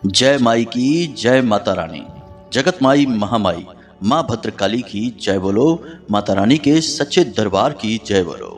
जय माई की जय माता रानी। जगत माई महामाई माँ भद्रकाली की जय बोलो। माता रानी के सच्चे दरबार की जय बोलो।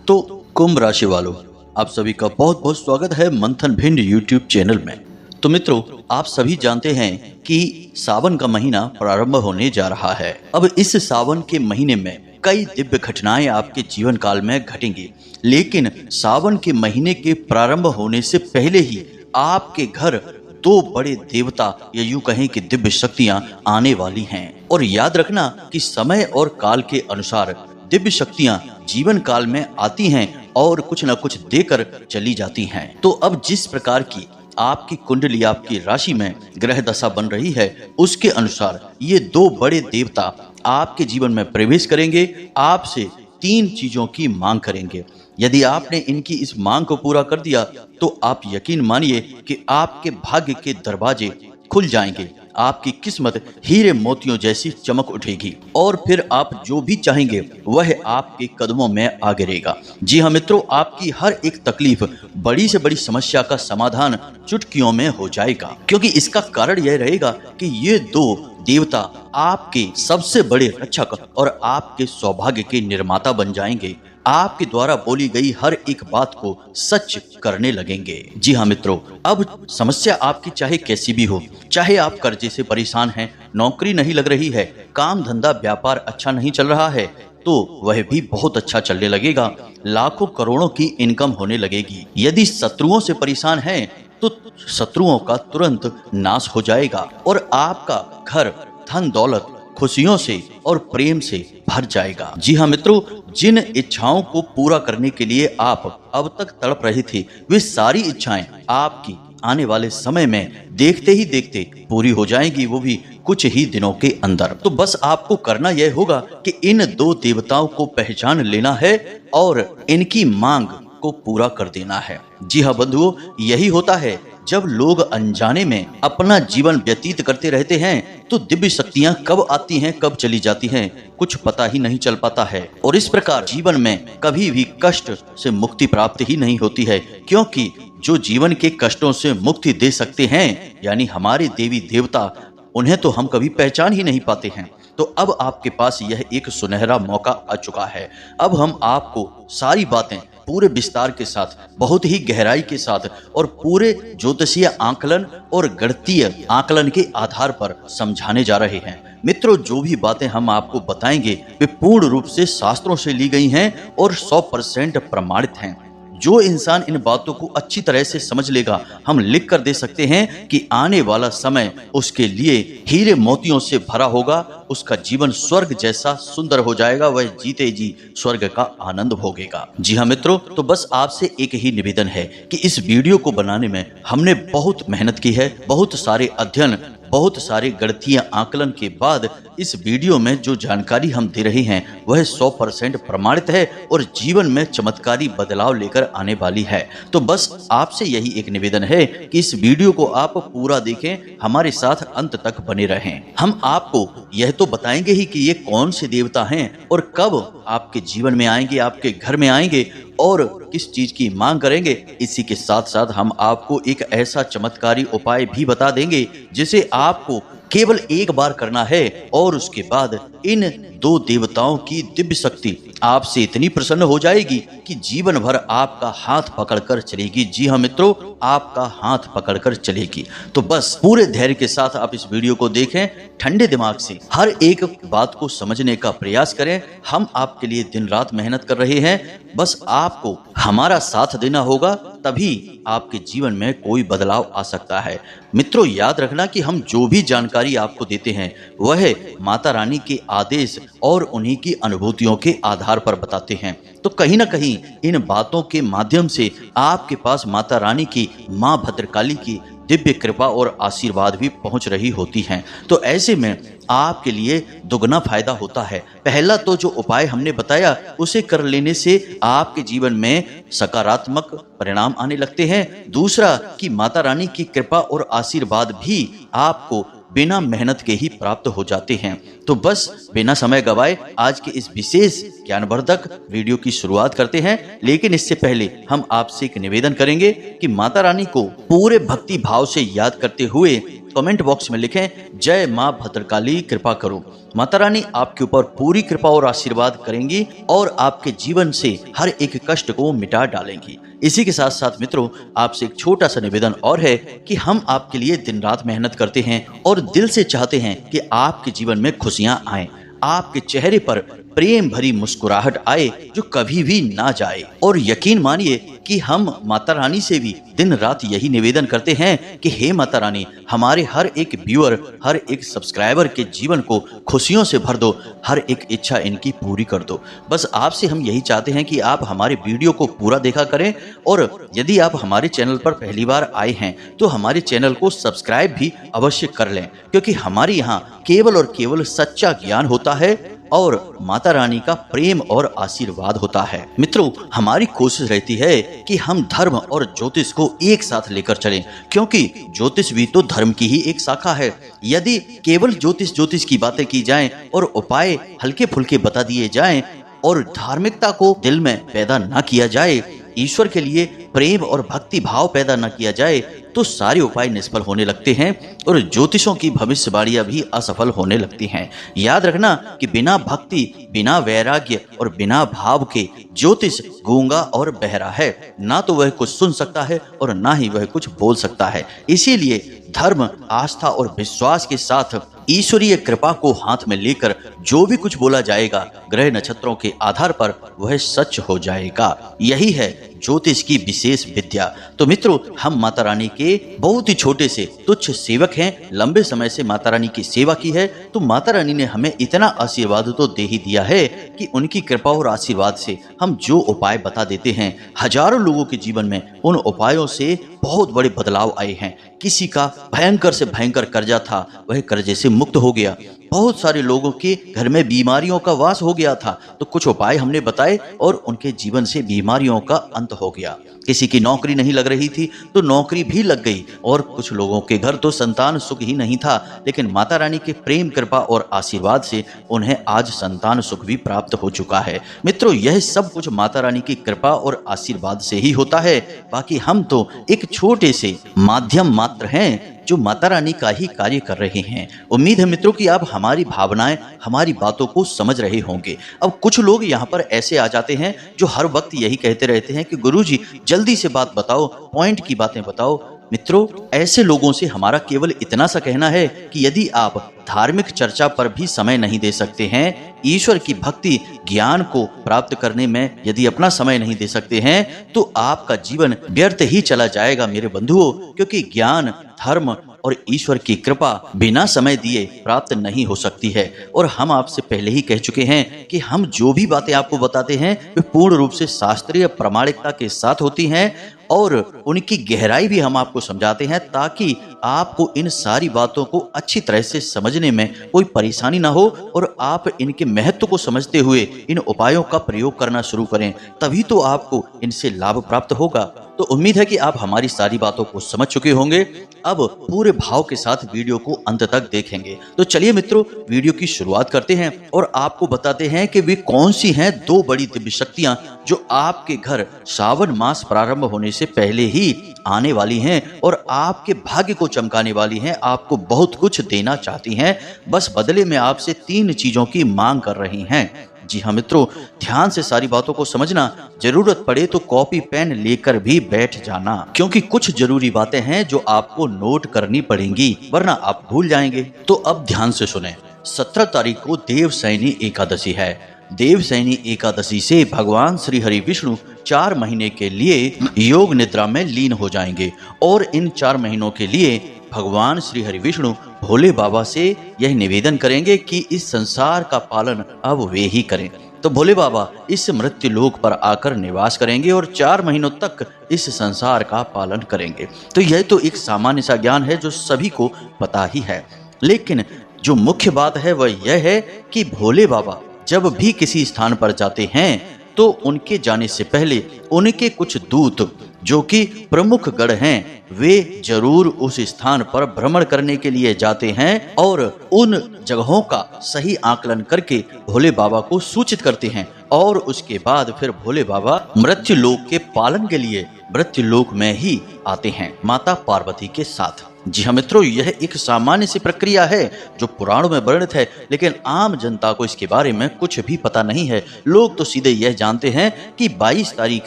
तो कुंभ राशि वालों, आप सभी का बहुत बहुत स्वागत है मंथन भिंड यूट्यूब चैनल में। तो मित्रों, आप सभी जानते हैं कि सावन का महीना प्रारंभ होने जा रहा है। अब इस सावन के महीने में कई दिव्य घटनाएं आपके जीवन काल में घटेंगी, लेकिन सावन के महीने के प्रारंभ होने से पहले ही आपके घर दो बड़े देवता या यूं कहें कि दिव्य शक्तियां आने वाली हैं। और याद रखना कि समय और काल के अनुसार दिव्य शक्तियां जीवन काल में आती हैं और कुछ न कुछ देकर चली जाती हैं। तो अब जिस प्रकार की आपकी कुंडली, आपकी राशि में ग्रह दशा बन रही है, उसके अनुसार ये दो बड़े देवता आपके जीवन में प्रवेश करेंगे, आपसे तीन चीजों की मांग करेंगे। यदि आपने इनकी इस मांग को पूरा कर दिया तो आप यकीन मानिए कि आपके भाग्य के दरवाजे खुल जाएंगे, आपकी किस्मत हीरे मोतियों जैसी चमक उठेगी और फिर आप जो भी चाहेंगे वह आपके कदमों में आ गिरेगा। जी हाँ मित्रों, आपकी हर एक तकलीफ, बड़ी से बड़ी समस्या का समाधान चुटकियों में हो जाएगा, क्योंकि इसका कारण यह रहेगा कि ये दो देवता आपके सबसे बड़े रक्षक और आपके सौभाग्य के निर्माता बन जाएंगे। आपके द्वारा बोली गई हर एक बात को सच करने लगेंगे। जी हाँ मित्रों, अब समस्या आपकी चाहे कैसी भी हो, चाहे आप कर्जे से परेशान हैं, नौकरी नहीं लग रही है, काम धंधा व्यापार अच्छा नहीं चल रहा है, तो वह भी बहुत अच्छा चलने लगेगा, लाखों करोड़ों की इनकम होने लगेगी। यदि शत्रुओं से परेशान हैं तो शत्रुओं का तुरंत नाश हो जाएगा और आपका घर धन दौलत, खुशियों से और प्रेम से भर जाएगा। जी हाँ मित्रों, जिन इच्छाओं को पूरा करने के लिए आप अब तक तड़प रहे थे, वे सारी इच्छाएं आपकी आने वाले समय में देखते ही देखते पूरी हो जाएंगी, वो भी कुछ ही दिनों के अंदर। तो बस आपको करना यह होगा कि इन दो देवताओं को पहचान लेना है और इनकी मांग को पूरा कर देना है। जी हाँ बंधुओं, यही होता है जब लोग अनजाने में अपना जीवन व्यतीत करते रहते हैं तो दिव्य शक्तियां कब आती हैं कब चली जाती हैं कुछ पता ही नहीं चल पाता है, और इस प्रकार जीवन में कभी भी कष्ट से मुक्ति प्राप्त ही नहीं होती है, क्योंकि जो जीवन के कष्टों से मुक्ति दे सकते हैं यानी हमारे देवी देवता, उन्हें तो हम कभी पहचान ही नहीं पाते हैं। तो अब आपके पास यह एक सुनहरा मौका आ चुका है। अब हम आपको सारी बातें पूरे विस्तार के साथ, बहुत ही गहराई के साथ और पूरे ज्योतिषीय आकलन और गणितीय आकलन के आधार पर समझाने जा रहे हैं। मित्रों, जो भी बातें हम आपको बताएंगे वे पूर्ण रूप से शास्त्रों से ली गई हैं और 100% प्रमाणित हैं। जो इंसान इन बातों को अच्छी तरह से समझ लेगा, हम लिख कर दे सकते हैं कि आने वाला समय उसके लिए हीरे मोतियों से भरा होगा, उसका जीवन स्वर्ग जैसा सुंदर हो जाएगा, वह जीते जी स्वर्ग का आनंद भोगेगा। जी हाँ मित्रों, तो बस आपसे एक ही निवेदन है कि इस वीडियो को बनाने में हमने बहुत मेहनत की है, बहुत सारे अध्ययन, बहुत सारे गणितीय आकलन के बाद इस वीडियो में जो जानकारी हम दे रहे हैं वह 100% प्रमाणित है और जीवन में चमत्कारी बदलाव लेकर आने वाली है। तो बस आपसे यही एक निवेदन है कि इस वीडियो को आप पूरा देखें, हमारे साथ अंत तक बने रहें। हम आपको यह तो बताएंगे ही कि ये कौन से देवता हैं और कब आपके जीवन में आएंगे, आपके घर में आएंगे और किस चीज की मांग करेंगे। इसी के साथ साथ हम आपको एक ऐसा चमत्कारी उपाय भी बता देंगे जिसे आपको केवल एक बार करना है और उसके बाद इन दो देवताओं की दिव्य शक्ति आपसे इतनी प्रसन्न हो जाएगी कि जीवन भर आपका हाथ पकड़कर चलेगी। जी हाँ मित्रों, आपका हाथ पकड़कर चलेगी। तो बस पूरे धैर्य के साथ आप इस वीडियो को देखें, ठंडे दिमाग से हर एक बात को समझने का प्रयास करें। हम आपके लिए दिन रात मेहनत कर रहे हैं, बस आपको हमारा साथ देना होगा, तभी आपके जीवन में कोई बदलाव आ सकता है। मित्रों, याद रखना कि हम जो भी जानकारी आपको देते हैं वह माता रानी के आदेश और उन्हीं की अनुभूतियों के आधार पर बताते हैं। तो कहीं ना कहीं इन बातों के माध्यम से आपके पास माता रानी की, माँ भद्रकाली की दिव्य कृपा और आशीर्वाद भी पहुंच रही होती हैं। तो ऐसे में आपके लिए दुगना फायदा होता है। पहला तो जो उपाय हमने बताया उसे कर लेने से आपके जीवन में सकारात्मक परिणाम आने लगते हैं। दूसरा कि माता रानी की कृपा और आशीर्वाद भी आपको बिना मेहनत के ही प्राप्त हो जाते हैं। तो बस बिना समय गवाए आज के इस विशेष ज्ञानवर्धक वीडियो की शुरुआत करते हैं। लेकिन इससे पहले हम आपसे एक निवेदन करेंगे कि माता रानी को पूरे भक्ति भाव से याद करते हुए कमेंट बॉक्स में लिखें, जय मां भद्रकाली कृपा करो। माता रानी आपके ऊपर पूरी कृपा और आशीर्वाद करेंगी और आपके जीवन से हर एक कष्ट को मिटा डालेंगी। इसी के साथ साथ मित्रों, आपसे एक छोटा सा निवेदन और है कि हम आपके लिए दिन रात मेहनत करते हैं और दिल से चाहते हैं कि आपके जीवन में खुशियां आएं, आपके चेहरे पर प्रेम भरी मुस्कुराहट आए जो कभी भी ना जाए। और यकीन मानिए कि हम माता रानी से भी दिन रात यही निवेदन करते हैं कि हे माता रानी, हमारे हर एक व्यूअर, हर एक सब्सक्राइबर के जीवन को खुशियों से भर दो, हर एक इच्छा इनकी पूरी कर दो। बस आपसे हम यही चाहते हैं कि आप हमारे वीडियो को पूरा देखा करें और यदि आप हमारे चैनल पर पहली बार आए हैं तो हमारे चैनल को सब्सक्राइब भी अवश्य कर लें, क्योंकि हमारे यहाँ केवल और केवल सच्चा ज्ञान होता है और माता रानी का प्रेम और आशीर्वाद होता है। मित्रों, हमारी कोशिश रहती है कि हम धर्म और ज्योतिष को एक साथ लेकर चलें, क्योंकि ज्योतिष भी तो धर्म की ही एक शाखा है। यदि केवल ज्योतिष की बातें की जाएं और उपाय हल्के फुल्के बता दिए जाएं और धार्मिकता को दिल में पैदा न किया जाए, ईश्वर के लिए प्रेम और भक्ति भाव पैदा न किया जाए, तो सारे उपाय निष्फल होने लगते हैं और ज्योतिषों की भविष्यवाणियां भी असफल होने लगती हैं। याद रखना कि बिना भक्ति, बिना वैराग्य और बिना भाव के ज्योतिष गूंगा और बहरा है। ना तो वह कुछ सुन सकता है और ना ही वह कुछ बोल सकता है। इसीलिए धर्म, आस्था और विश्वास के साथ ईश्वरीय कृपा को हाथ में लेकर जो भी कुछ बोला जाएगा, ग्रह नक्षत्रों के आधार पर वह सच हो जाएगा। यही है ज्योतिष की विशेष विद्या। तो मित्रों, हम माता रानी के बहुत ही छोटे से तुच्छ सेवक हैं। लंबे समय से माता रानी की सेवा की है, तो माता रानी ने हमें इतना आशीर्वाद तो दे ही दिया है कि उनकी कृपा और आशीर्वाद से हम जो उपाय बता देते हैं, हजारों लोगों के जीवन में उन उपायों से बहुत बड़े बदलाव आए हैं। किसी का भयंकर से भयंकर कर्जा था, वह कर्जे से मुक्त हो गया। बहुत सारे लोगों के घर में बीमारियों का वास हो गया था, तो कुछ उपाय हमने बताए और उनके जीवन से बीमारियों का अंत हो गया। किसी की नौकरी नहीं लग रही थी तो नौकरी भी लग गई, और कुछ लोगों के घर तो संतान सुख ही नहीं था, लेकिन माता रानी के प्रेम, कृपा और आशीर्वाद से उन्हें आज संतान सुख भी प्राप्त हो चुका है। मित्रों, यह सब कुछ माता रानी की कृपा और आशीर्वाद से ही होता है। बाकी हम तो एक छोटे से माध्यम मात्र हैं जो माता रानी का ही कार्य कर रहे हैं। उम्मीद है मित्रों कि आप हमारी भावनाएं, हमारी बातों को समझ रहे होंगे। अब कुछ लोग यहाँ पर ऐसे आ जाते हैं जो हर वक्त यही कहते रहते हैं कि गुरुजी जल्दी से बात बताओ, पॉइंट की बातें बताओ। मित्रों, ऐसे लोगों से हमारा केवल इतना सा कहना है कि यदि आप धार्मिक चर्चा पर भी समय नहीं दे सकते हैं, ईश्वर की भक्ति, ज्ञान को प्राप्त करने में यदि अपना समय नहीं दे सकते हैं, तो आपका जीवन व्यर्थ ही चला जाएगा मेरे बंधुओं, क्योंकि ज्ञान, धर्म और ईश्वर की कृपा बिना समय दिए प्राप्त नहीं हो सकती है। और हम आपसे पहले ही कह चुके हैं कि हम जो भी बातें आपको बताते हैं वे पूर्ण रूप से शास्त्रीय प्रामाणिकता के साथ होती हैं और उनकी गहराई भी हम आपको समझाते हैं, ताकि आपको इन सारी बातों को अच्छी तरह से समझने में कोई परेशानी ना हो और आप इनके महत्व को समझते हुए इन उपायों का प्रयोग करना शुरू करें। तभी तो आपको इनसे लाभ प्राप्त होगा। तो उम्मीद है कि आप हमारी सारी बातों को समझ चुके होंगे। अब पूरे भाव के साथ वीडियो को अंत तक देखेंगे। तो चलिए मित्रों, वीडियो की शुरुआत करते हैं और आपको बताते हैं कि वे कौन सी हैं दो बड़ी दिव्य शक्तियां जो आपके घर श्रावण मास प्रारंभ होने से पहले ही आने वाली हैं और आपके भाग्य को चमकाने वाली हैं, आपको बहुत कुछ देना चाहती हैं। बस बदले में आपसे 3 चीजों की मांग कर रही हैं। जी हाँ मित्रों, ध्यान से सारी बातों को समझना। जरूरत पड़े तो कॉपी पेन लेकर भी बैठ जाना, क्योंकि कुछ जरूरी बातें हैं जो आपको नोट करनी पड़ेंगी, वरना आप भूल जाएंगे। तो अब ध्यान से सुने। 17 तारीख को देवशयनी एकादशी है। देवशयनी एकादशी से भगवान श्री हरि विष्णु 4 महीने के लिए योग निद्रा में लीन हो जाएंगे और इन 4 महीनों के लिए भगवान श्री हरि विष्णु भोले बाबा से यह निवेदन करेंगे कि इस संसार का पालन अब वे ही करें। तो भोले बाबा इस मृत्यु लोक पर आकर निवास करेंगे और 4 महीनों तक इस संसार का पालन करेंगे। तो यह तो एक सामान्य सा ज्ञान है जो सभी को पता ही है, लेकिन जो मुख्य बात है वह यह है कि भोले बाबा जब भी किसी स्थान पर जाते हैं तो उनके जाने से पहले उनके कुछ दूत जो कि प्रमुख गढ़ हैं, वे जरूर उस स्थान पर भ्रमण करने के लिए जाते हैं और उन जगहों का सही आकलन करके भोले बाबा को सूचित करते हैं और उसके बाद फिर भोले बाबा मृत्यु लोक के पालन के लिए मृत्यु लोक में ही आते हैं माता पार्वती के साथ। जी हाँ मित्रों, यह एक सामान्य सी प्रक्रिया है जो पुराणों में वर्णित है, लेकिन आम जनता को इसके बारे में कुछ भी पता नहीं है। लोग तो सीधे यह जानते हैं कि 22 तारीख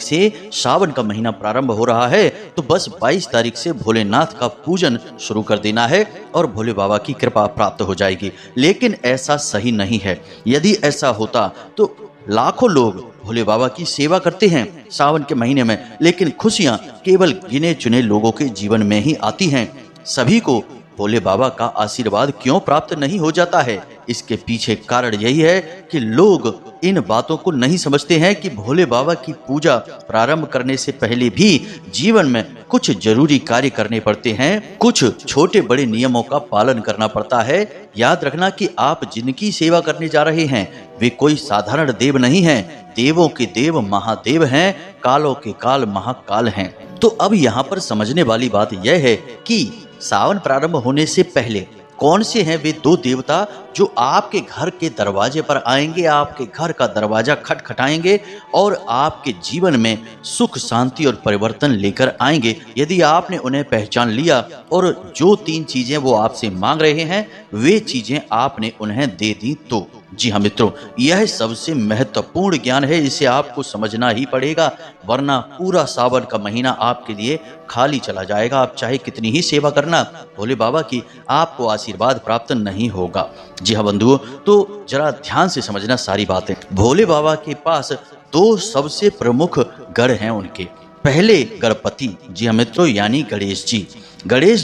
से सावन का महीना प्रारंभ हो रहा है, तो बस 22 तारीख से भोलेनाथ का पूजन शुरू कर देना है और भोले बाबा की कृपा प्राप्त हो जाएगी। लेकिन ऐसा सही नहीं है। यदि ऐसा होता तो लाखों लोग भोले बाबा की सेवा करते हैं सावन के महीने में, लेकिन खुशियां केवल गिने चुने लोगों के जीवन में ही आती हैं। सभी को भोले बाबा का आशीर्वाद क्यों प्राप्त नहीं हो जाता है? इसके पीछे कारण यही है कि लोग इन बातों को नहीं समझते हैं कि भोले बाबा की पूजा प्रारंभ करने से पहले भी जीवन में कुछ जरूरी कार्य करने पड़ते हैं, कुछ छोटे बड़े नियमों का पालन करना पड़ता है। याद रखना कि आप जिनकी सेवा करने जा रहे हैं वे कोई साधारण देव नहीं हैं, देवों के देव महादेव हैं, कालों के काल महाकाल हैं। तो अब यहाँ पर समझने वाली बात यह है कि सावन प्रारंभ होने से पहले कौन से हैं वे 2 देवता जो आपके घर के दरवाजे पर आएंगे, आपके घर का दरवाजा खटखटाएंगे और आपके जीवन में सुख शांति और परिवर्तन लेकर आएंगे। यदि आपने उन्हें पहचान लिया और जो 3 चीजें वो आपसे मांग रहे हैं वे चीजें आपने उन्हें दे दी तो जी हाँ मित्रों, यह सबसे महत्वपूर्ण ज्ञान है, इसे आपको समझना ही पड़ेगा, वरना पूरा सावन का महीना आपके लिए खाली चला जाएगा। आप चाहे कितनी ही सेवा करना भोले बाबा की, आपको आशीर्वाद प्राप्त नहीं होगा। जी हाँ बंधुओं, तो जरा ध्यान से समझना सारी बातें। भोले बाबा के पास 2 सबसे प्रमुख गढ़ हैं उनके। पहले गणपति, जी हाँ मित्रों, यानी गणेश जी। गणेश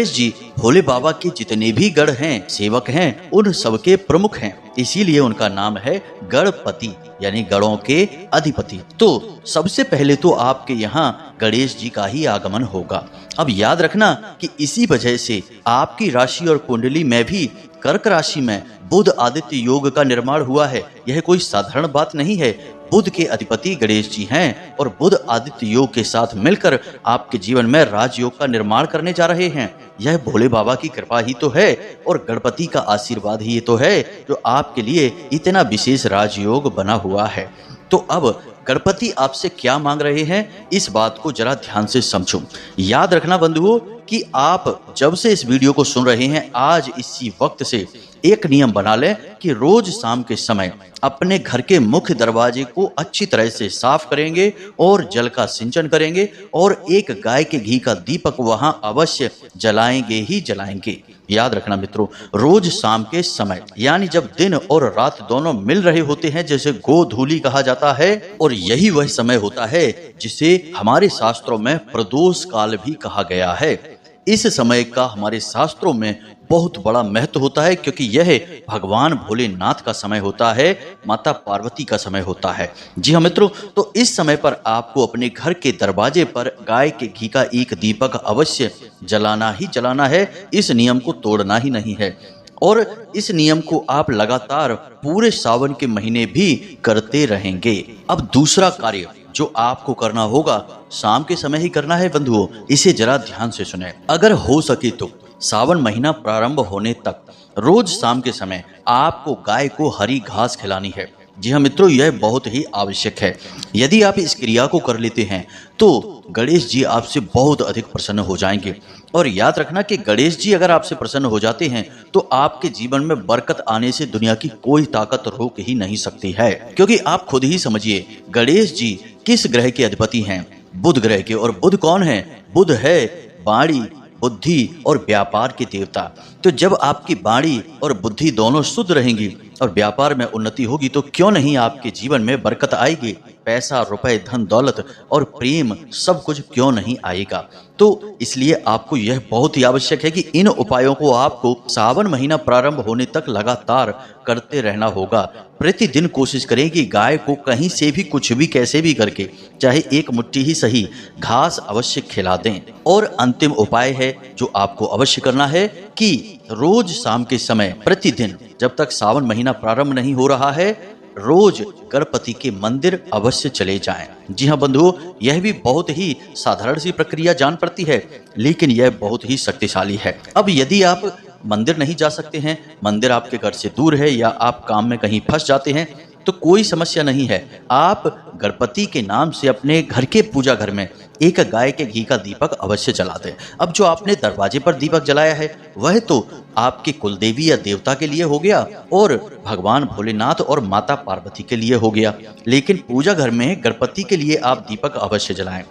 जी भोले बाबा के जितने भी गढ़ हैं, सेवक हैं, उन सबके प्रमुख हैं, इसीलिए उनका नाम है गणपति, यानी गणों के अधिपति। तो सबसे पहले तो आपके यहाँ गणेश जी का ही आगमन होगा। अब याद रखना कि इसी वजह से आपकी राशि और कुंडली में भी कर्क राशि में बुध आदित्य योग का निर्माण हुआ है। यह कोई साधारण बात नहीं है। बुध के अधिपति गणेश जी हैं और बुध आदित्य योग के साथ मिलकर आपके जीवन में राजयोग का निर्माण करने जा रहे हैं। यह भोले बाबा की कृपा ही तो है और गणपति का आशीर्वाद ही तो है जो आपके लिए इतना विशेष राजयोग बना हुआ है। तो अब गणपति आपसे क्या मांग रहे हैं, इस बात को जरा ध्यान से समझो। याद रखना बंधुओं कि आप जब से इस वीडियो को सुन रहे हैं, आज इसी वक्त से एक नियम बना लें कि रोज शाम के समय अपने घर के मुख्य दरवाजे को अच्छी तरह से साफ करेंगे और जल का सिंचन करेंगे और एक गाय के घी का दीपक वहां अवश्य जलाएंगे ही जलाएंगे। याद रखना मित्रों, रोज शाम के समय, यानी जब दिन और रात दोनों मिल रहे होते हैं, जैसे गोधूली कहा जाता है, और यही वह समय होता है जिसे हमारे शास्त्रों में प्रदोष काल भी कहा गया है। इस समय का हमारे शास्त्रों में बहुत बड़ा महत्व होता है, क्योंकि यह भगवान भोलेनाथ का समय होता है, माता पार्वती का समय होता है। जी हाँ मित्रों, तो इस समय पर आपको अपने घर के दरवाजे पर गाय के घी का एक दीपक अवश्य जलाना ही जलाना है। इस नियम को तोड़ना ही नहीं है और इस नियम को आप लगातार पूरे सावन के महीने भी करते रहेंगे। अब दूसरा कार्य जो आपको करना होगा, शाम के समय ही करना है बंधुओं, इसे जरा ध्यान से सुने। अगर हो सके तो सावन महीना प्रारंभ होने तक रोज शाम के समय आपको गाय को हरी घास खिलानी है। जी हाँ मित्रों, यह बहुत ही आवश्यक है। यदि आप इस क्रिया को कर लेते हैं तो गणेश जी आपसे बहुत अधिक प्रसन्न हो जाएंगे। और याद रखना कि गणेश जी अगर आपसे प्रसन्न हो जाते हैं तो आपके जीवन में बरकत आने से दुनिया की कोई ताकत रोक ही नहीं सकती है। क्योंकि आप खुद ही समझिए, गणेश जी किस ग्रह के अधिपति हैं? बुध ग्रह के। और बुध कौन है? बुध है वाणी, बुद्धि और व्यापार के देवता। तो जब आपकी वाणी और बुद्धि दोनों शुद्ध रहेंगी और व्यापार में उन्नति होगी तो क्यों नहीं आपके जीवन में बरकत आएगी। पैसा, रुपए, धन दौलत और प्रेम सब कुछ क्यों नहीं आएगा। तो इसलिए आपको यह बहुत ही आवश्यक है कि इन उपायों को आपको सावन महीना प्रारंभ होने तक लगातार करते रहना होगा। प्रतिदिन कोशिश करें कि गाय को कहीं से भी कुछ भी कैसे भी करके, चाहे एक मुट्ठी ही सही, घास अवश्य खिला दें। और अंतिम उपाय है जो आपको अवश्य करना है कि रोज शाम के समय प्रतिदिन, जब तक सावन महीना प्रारंभ नहीं हो रहा है, रोज गणपति के मंदिर अवश्य चले जाएं। जी हाँ बंधुओं, यह भी बहुत ही साधारण सी प्रक्रिया जान पड़ती है, लेकिन यह बहुत ही शक्तिशाली है। अब यदि आप मंदिर नहीं जा सकते हैं, मंदिर आपके घर से दूर है या आप काम में कहीं फंस जाते हैं, तो कोई समस्या नहीं है। आप गणपति के नाम से अपने घर के पूजा घर में एक गाय के घी का दीपक अवश्य जला दें। अब जो आपने दरवाजे पर दीपक जलाया है वह तो आपके कुलदेवी या देवता के लिए हो गया और भगवान भोलेनाथ और माता पार्वती के लिए हो गया, लेकिन पूजा घर में गणपति के लिए आप दीपक अवश्य जलाएं।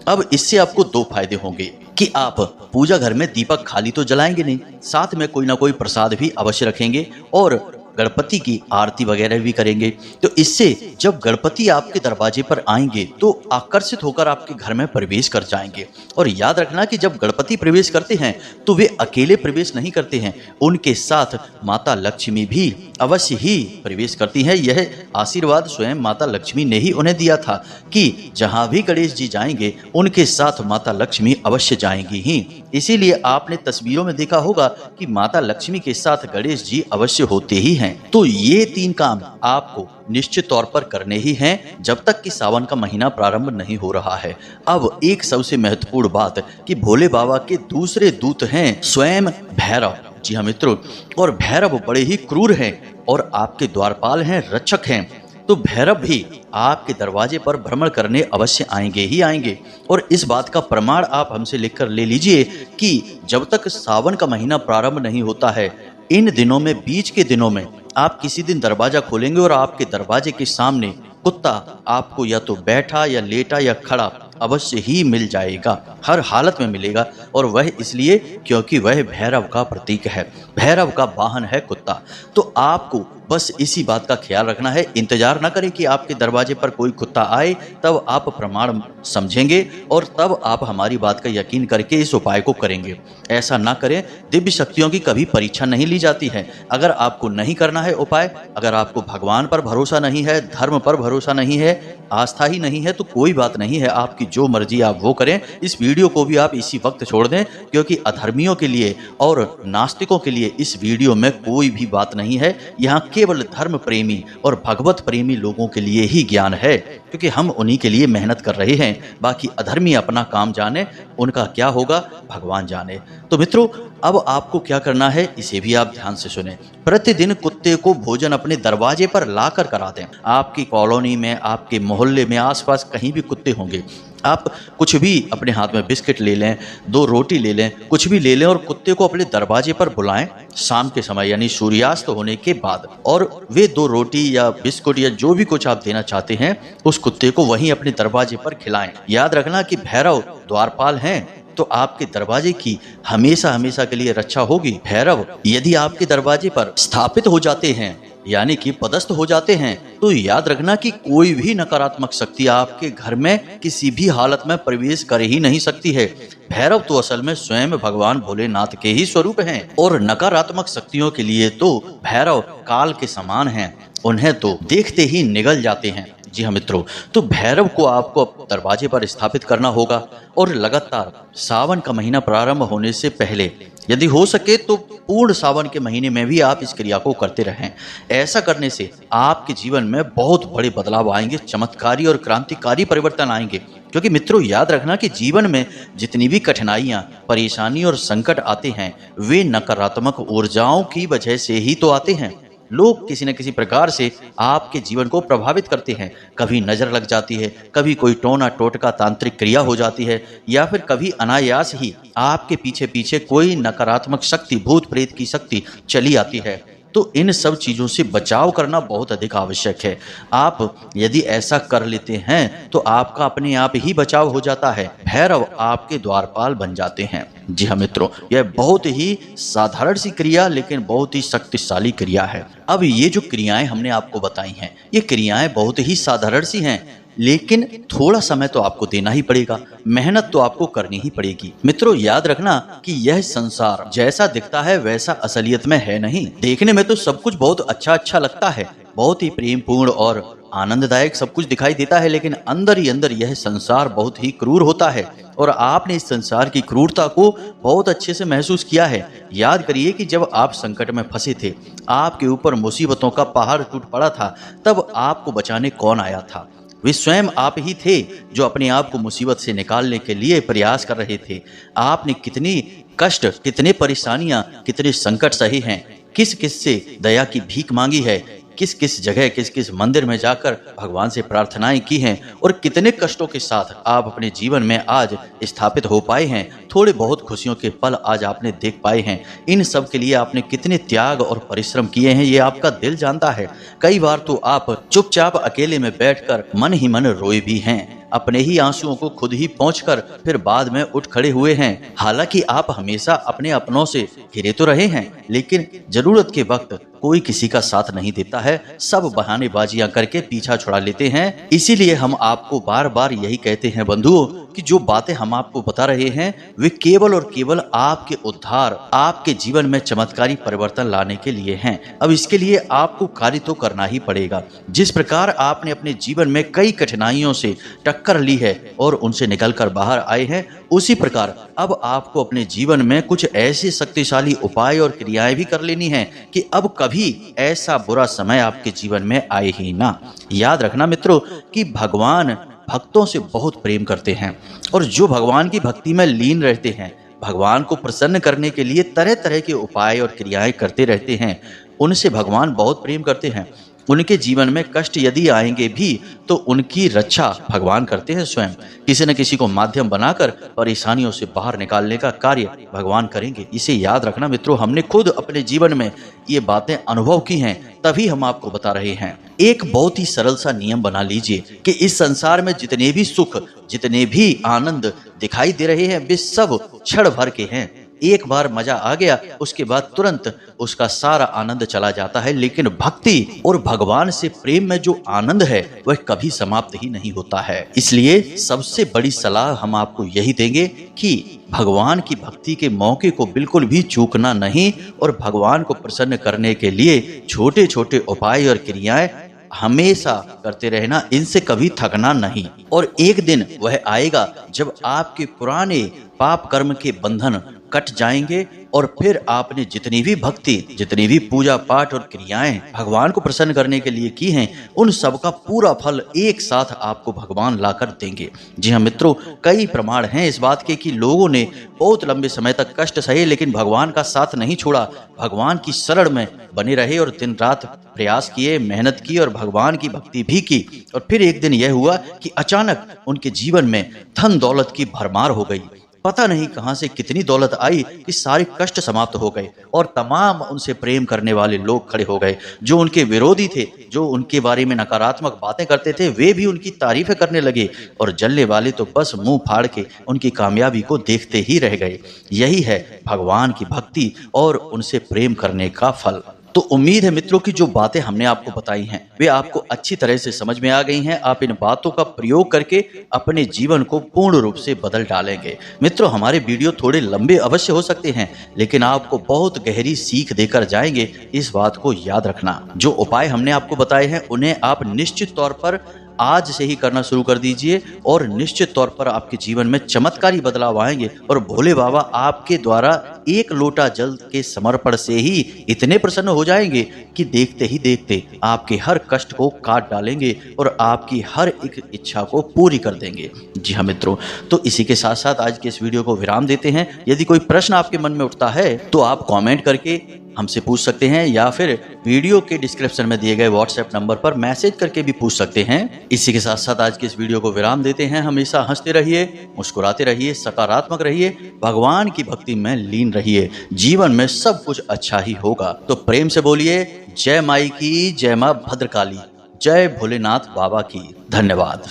अब इससे आपको दो फायदे होंगे कि आप पूजा घर में दीपक खाली तो जलाएंगे नहीं, साथ में कोई ना कोई प्रसाद भी अवश्य रखेंगे और गणपति की आरती वगैरह भी करेंगे। तो इससे जब गणपति आपके दरवाजे पर आएंगे तो आकर्षित होकर आपके घर में प्रवेश कर जाएंगे। और याद रखना कि जब गणपति प्रवेश करते हैं तो वे अकेले प्रवेश नहीं करते हैं, उनके साथ माता लक्ष्मी भी अवश्य ही प्रवेश करती हैं। यह आशीर्वाद स्वयं माता लक्ष्मी ने ही उन्हें दिया था कि जहां भी गणेश जी जाएंगे उनके साथ माता लक्ष्मी अवश्य जाएंगी ही। इसीलिए आपने तस्वीरों में देखा होगा कि माता लक्ष्मी के साथ गणेश जी अवश्य होते ही हैं। तो ये 3 काम आपको निश्चित तौर पर करने ही हैं जब तक कि सावन का महीना प्रारंभ नहीं हो रहा है। अब एक सबसे महत्वपूर्ण बात कि भोले बाबा के दूसरे दूत हैं स्वयं भैरव। जी हाँ मित्रों, और भैरव बड़े ही क्रूर हैं और आपके द्वारपाल हैं, रक्षक हैं। तो भैरव भी आपके दरवाजे पर भ्रमण करने अवश्य आएंगे ही आएंगे। और इस बात का प्रमाण आप हमसे लिखकर ले लीजिए कि जब तक सावन का महीना प्रारंभ नहीं होता है, इन दिनों में, बीच के दिनों में आप किसी दिन दरवाजा खोलेंगे और आपके दरवाजे के सामने कुत्ता आपको या तो बैठा या लेटा या खड़ा अवश्य ही मिल जाएगा, हर हालत में मिलेगा। और वह इसलिए क्योंकि वह भैरव का प्रतीक है, भैरव का वाहन है कुत्ता। तो आपको बस इसी बात का ख्याल रखना है, इंतजार ना करें कि आपके दरवाजे पर कोई कुत्ता आए तब आप प्रमाण समझेंगे और तब आप हमारी बात का यकीन करके इस उपाय को करेंगे। ऐसा ना करें, दिव्य शक्तियों की कभी परीक्षा नहीं ली जाती है। अगर आपको नहीं करना है उपाय, अगर आपको भगवान पर भरोसा नहीं है, धर्म पर भरोसा नहीं है, आस्था ही नहीं है, तो कोई बात नहीं है, आपकी जो मर्जी आप वो करें। इस वीडियो को भी आप इसी वक्त छोड़ दें, क्योंकि अधर्मियों के लिए और नास्तिकों के लिए इस वीडियो में कोई भी बात नहीं है। यहाँ केवल धर्म प्रेमी और भगवत प्रेमी लोगों के लिए ही ज्ञान है, क्योंकि हम उन्हीं के लिए मेहनत कर रहे हैं। बाकी अधर्मी अपना काम जाने, उनका क्या होगा भगवान जाने। तो मित्रों, अब आपको क्या करना है इसे भी आप ध्यान से सुने। प्रतिदिन कुत्ते को भोजन अपने दरवाजे पर लाकर करा दें। आपकी कॉलोनी में, आपके मोहल्ले में, आसपास कहीं भी कुत्ते होंगे, आप कुछ भी अपने हाथ में, बिस्किट ले लें, 2 रोटी ले लें, कुछ भी ले लें और कुत्ते को अपने दरवाजे पर बुलाएं शाम के समय, यानी सूर्यास्त होने के बाद। और वे 2 रोटी या बिस्कुट या जो भी कुछ आप देना चाहते हैं उस कुत्ते को वहीं अपने दरवाजे पर खिलाएं। याद रखना कि भैरव द्वारपाल हैं, तो आपके दरवाजे की हमेशा हमेशा के लिए रक्षा होगी। भैरव यदि आपके दरवाजे पर स्थापित हो जाते हैं, यानी कि पदस्थ हो जाते हैं, तो याद रखना कि कोई भी नकारात्मक शक्ति आपके घर में किसी भी हालत में प्रवेश कर ही नहीं सकती है। भैरव तो असल में स्वयं भगवान भोलेनाथ के ही स्वरूप हैं और नकारात्मक शक्तियों के लिए तो भैरव काल के समान हैं, उन्हें तो देखते ही निगल जाते हैं। जी हाँ मित्रों, तो भैरव को आपको दरवाजे पर स्थापित करना होगा और लगातार सावन का महीना प्रारंभ होने से पहले, यदि हो सके तो पूर्ण सावन के महीने में भी आप इस क्रिया को करते रहें। ऐसा करने से आपके जीवन में बहुत बड़े बदलाव आएंगे, चमत्कारी और क्रांतिकारी परिवर्तन आएंगे। क्योंकि मित्रों, याद रखना कि जीवन में जितनी भी कठिनाइयां, परेशानी और संकट आते हैं, वे नकारात्मक ऊर्जाओं की वजह से ही तो आते हैं। लोग किसी न किसी प्रकार से आपके जीवन को प्रभावित करते हैं। कभी नजर लग जाती है, कभी कोई टोना टोटका तांत्रिक क्रिया हो जाती है, या फिर कभी अनायास ही आपके पीछे पीछे कोई नकारात्मक शक्ति, भूत प्रेत की शक्ति चली आती है। तो इन सब चीज़ों से बचाव करना बहुत अधिक आवश्यक है। आप यदि ऐसा कर लेते हैं तो आपका अपने आप ही बचाव हो जाता है, भैरव आपके द्वारपाल बन जाते हैं। जी हाँ मित्रों, यह बहुत ही साधारण सी क्रिया लेकिन बहुत ही शक्तिशाली क्रिया है। अब ये जो क्रियाएं हमने आपको बताई हैं, ये क्रियाएं बहुत ही साधारण सी हैं, लेकिन थोड़ा समय तो आपको देना ही पड़ेगा, मेहनत तो आपको करनी ही पड़ेगी। मित्रों, याद रखना कि यह संसार जैसा दिखता है वैसा असलियत में है नहीं। देखने में तो सब कुछ बहुत अच्छा अच्छा लगता है, बहुत ही प्रेमपूर्ण और आनंददायक सब कुछ दिखाई देता है, लेकिन अंदर ही अंदर यह संसार बहुत ही क्रूर होता है और आपने इस संसार की क्रूरता को बहुत अच्छे से महसूस किया है। याद करिए कि जब आप संकट में फंसे थे, आपके ऊपर मुसीबतों का पहाड़ टूट पड़ा था, तब आपको बचाने कौन आया था? वे स्वयं आप ही थे जो अपने आप को मुसीबत से निकालने के लिए प्रयास कर रहे थे। आपने कितनी कष्ट, कितने परेशानियां, कितने संकट सहे हैं, किस किस से दया की भीख मांगी है, किस किस जगह, किस किस मंदिर में जाकर भगवान से प्रार्थनाएं की हैं और कितने कष्टों के साथ आप अपने जीवन में आज स्थापित हो पाए हैं। थोड़े बहुत खुशियों के पल आज आपने देख पाए हैं। इन सब के लिए आपने कितने त्याग और परिश्रम किए हैं, ये आपका दिल जानता है। कई बार तो आप चुपचाप अकेले में बैठकर मन ही मन रोए भी हैं, अपने ही आंसुओं को खुद ही पोंछकर फिर बाद में उठ खड़े हुए हैं। हालांकि आप हमेशा अपने अपनों से घिरे तो रहे हैं, लेकिन जरूरत के वक्त कोई किसी का साथ नहीं देता है, सब बहानेबाजियां करके पीछा छुड़ा लेते हैं। इसीलिए हम आपको बार बार यही कहते हैं बंधुओं कि जो बातें हम आपको बता रहे हैं वे केवल और केवल आपके उद्धार, आपके जीवन में चमत्कारी परिवर्तन लाने के लिए हैं। अब इसके लिए आपको कार्य तो करना ही पड़ेगा। जिस प्रकार आपने अपने जीवन में कई कठिनाइयों से टक्कर ली है और उनसे निकलकर बाहर आए हैं, उसी प्रकार अब आपको अपने जीवन में कुछ ऐसे शक्तिशाली उपाय और क्रियाएं भी कर लेनी है कि अब कभी ऐसा बुरा समय आपके जीवन में आए ही ना। याद रखना मित्रों कि भगवान भक्तों से बहुत प्रेम करते हैं और जो भगवान की भक्ति में लीन रहते हैं, भगवान को प्रसन्न करने के लिए तरह तरह के उपाय और क्रियाएं करते रहते हैं, उनसे भगवान बहुत प्रेम करते हैं। उनके जीवन में कष्ट यदि आएंगे भी तो उनकी रक्षा भगवान करते हैं स्वयं। किसी न किसी को माध्यम बनाकर परेशानियों से बाहर निकालने का कार्य भगवान करेंगे। इसे याद रखना मित्रों, हमने खुद अपने जीवन में ये बातें अनुभव की हैं, तभी हम आपको बता रहे हैं। एक बहुत ही सरल सा नियम बना लीजिए कि इस संसार में जितने भी सुख, जितने भी आनंद दिखाई दे रहे हैं वे सब क्षण भर के हैं। एक बार मजा आ गया, उसके बाद तुरंत उसका सारा आनंद चला जाता है, लेकिन भक्ति और भगवान से प्रेम में जो आनंद है वह कभी समाप्त ही नहीं होता है। इसलिए सबसे बड़ी सलाह हम आपको यही देंगे कि भगवान की भक्ति के मौके को बिल्कुल भी चूकना नहीं और भगवान को प्रसन्न करने के लिए छोटे छोटे उपाय और क्रियाएं हमेशा करते रहना, इनसे कभी थकना नहीं। और एक दिन वह आएगा जब आपके पुराने पाप कर्म के बंधन कट जाएंगे और फिर आपने जितनी भी भक्ति, जितनी भी पूजा पाठ और क्रियाएं भगवान को प्रसन्न करने के लिए की हैं, उन सब का पूरा फल एक साथ आपको भगवान लाकर देंगे। जी हाँ मित्रों, कई प्रमाण हैं इस बात के कि लोगों ने बहुत लंबे समय तक कष्ट सहे लेकिन भगवान का साथ नहीं छोड़ा, भगवान की शरण में बने रहे और दिन रात प्रयास किए, मेहनत की और भगवान की भक्ति भी की। और फिर एक दिन यह हुआ कि अचानक उनके जीवन में धन दौलत की भरमार हो गई। पता नहीं कहां से कितनी दौलत आई कि सारे कष्ट समाप्त हो गए और तमाम उनसे प्रेम करने वाले लोग खड़े हो गए। जो उनके विरोधी थे, जो उनके बारे में नकारात्मक बातें करते थे, वे भी उनकी तारीफें करने लगे और जलने वाले तो बस मुंह फाड़ के उनकी कामयाबी को देखते ही रह गए। यही है भगवान की भक्ति और उनसे प्रेम करने का फल। तो उम्मीद है मित्रों की जो बातें हमने आपको बताई हैं वे आपको अच्छी तरह से समझ में आ गई हैं। आप इन बातों का प्रयोग करके अपने जीवन को पूर्ण रूप से बदल डालेंगे। मित्रों, हमारे वीडियो थोड़े लंबे अवश्य हो सकते हैं लेकिन आपको बहुत गहरी सीख देकर जाएंगे, इस बात को याद रखना। जो उपाय हमने आपको बताए हैं उन्हें आप निश्चित तौर पर आज से ही करना शुरू कर दीजिए और निश्चित तौर पर आपके जीवन में चमत्कारी बदलाव आएंगे और भोले बाबा आपके द्वारा एक लोटा जल के समर्पण से ही इतने प्रसन्न हो जाएंगे कि देखते ही देखते आपके हर कष्ट को काट डालेंगे और आपकी हर एक इच्छा को पूरी कर देंगे। जी हाँ मित्रों, तो इसी के साथ साथ आज के इस वीडियो को विराम देते हैं। यदि कोई प्रश्न आपके मन में उठता है तो आप कमेंट करके हमसे पूछ सकते हैं या फिर वीडियो के डिस्क्रिप्शन में दिए गए व्हाट्सएप नंबर पर मैसेज करके भी पूछ सकते हैं। इसी के साथ साथ आज के इस वीडियो को विराम देते हैं। हमेशा हंसते रहिए, मुस्कुराते रहिए, सकारात्मक रहिए, भगवान की भक्ति में लीन रहिए, जीवन में सब कुछ अच्छा ही होगा। तो प्रेम से बोलिए जय माई की, जय माँ भद्रकाली, जय भोलेनाथ बाबा की। धन्यवाद।